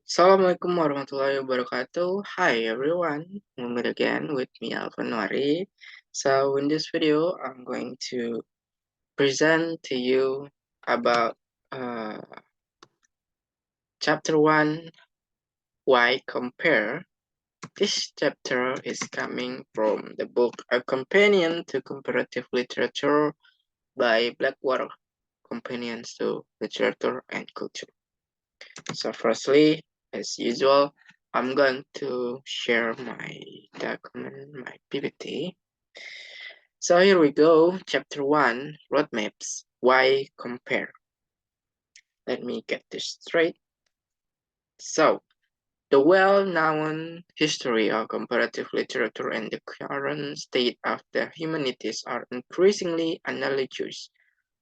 Assalamualaikum warahmatullahi wabarakatuh. Hi everyone, we meet again with me Alvan Wari. So in this video, I'm going to present to you about chapter 1, Why Compare. This chapter is coming from the book A Companion to Comparative Literature by Blackwater Companions to Literature and Culture. So firstly, as usual, I'm going to share my document, my PPT. So here we go, chapter 1, roadmaps, why compare. Let me get this straight. So, the well-known history of comparative literature and the current state of the humanities are increasingly analogous.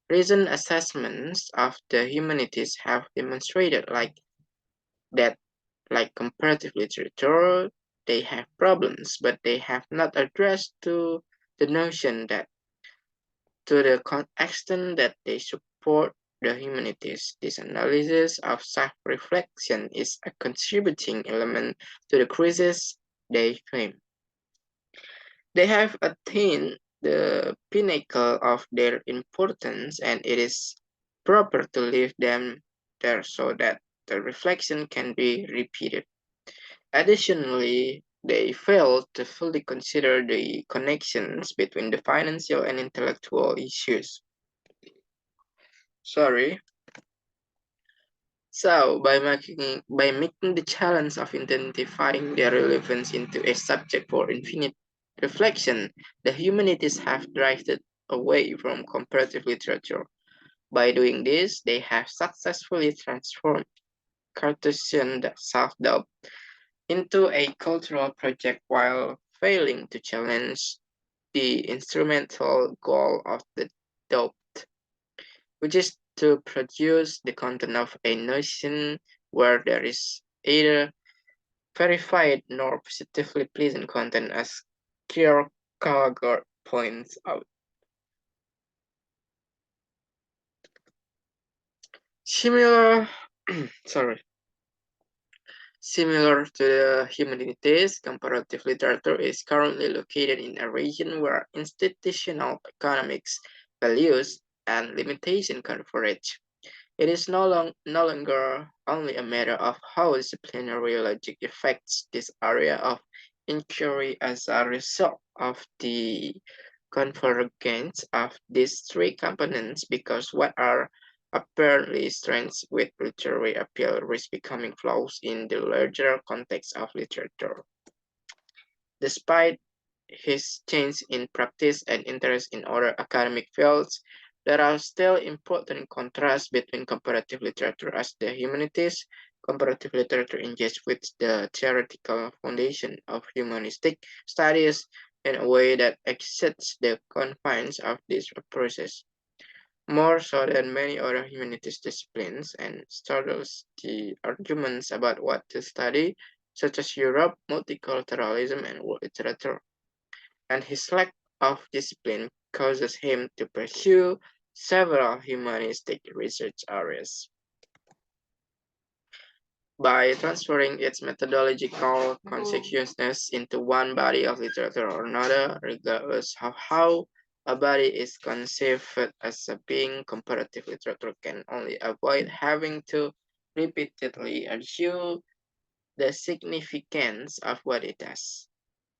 Recent assessments of the humanities have demonstrated that like comparative literature, they have problems, but they have not addressed to the notion that to the extent that they support the humanities. This analysis of self-reflection is a contributing element to the crisis they claim. They have attained the pinnacle of their importance, and it is proper to leave them there so that the reflection can be repeated. Additionally, they failed to fully consider the connections between the financial and intellectual issues. Sorry. So, by making the challenge of identifying their relevance into a subject for infinite reflection, the humanities have drifted away from comparative literature. By doing this, they have successfully transformed Cartesian self-doubt into a cultural project while failing to challenge the instrumental goal of the doubt, which is to produce the content of a notion where there is either verified nor positively pleasing content, as Kierkegaard points out. Similar, sorry, Similar to the humanities, comparative literature is currently located in a region where institutional economics, values, and limitation converge. It is no longer only a matter of how disciplinary logic affects this area of inquiry as a result of the convergence of these three components, because what are apparently strengths with literary appeal risk becoming flaws in the larger context of literature. Despite his change in practice and interest in other academic fields, there are still important contrasts between comparative literature as the humanities. Comparative literature engages with the theoretical foundation of humanistic studies in a way that exceeds the confines of this process. More so than many other humanities disciplines, and startles the arguments about what to study, such as Europe, multiculturalism, and world literature, and his lack of discipline causes him to pursue several humanistic research areas. By transferring its methodological consciousness into one body of literature or another, regardless of how a body is conceived as a being, comparative literature can only avoid having to repeatedly argue the significance of what it does.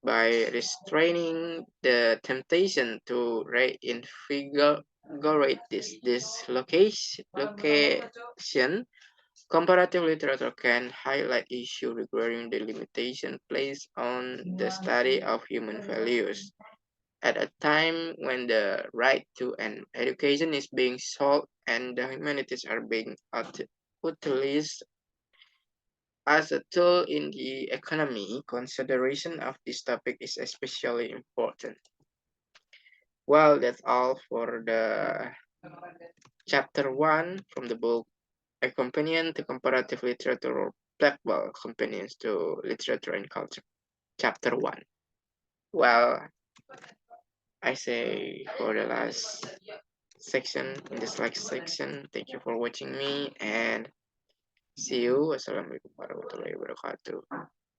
By restraining the temptation to reinvigorate this location, comparative literature can highlight issues regarding the limitation placed on the study of human values. At a time when the right to an education is being sought and the humanities are being utilized as a tool in the economy, consideration of this topic is especially important. Well, that's all for the chapter 1 from the book A Companion to Comparative Literature or Blackwell Companions to Literature and Culture. Chapter 1. Well, I say for the last section, in this last section, thank you for watching me, and See you. Wassalamualaikum warahmatullahi wabarakatuh.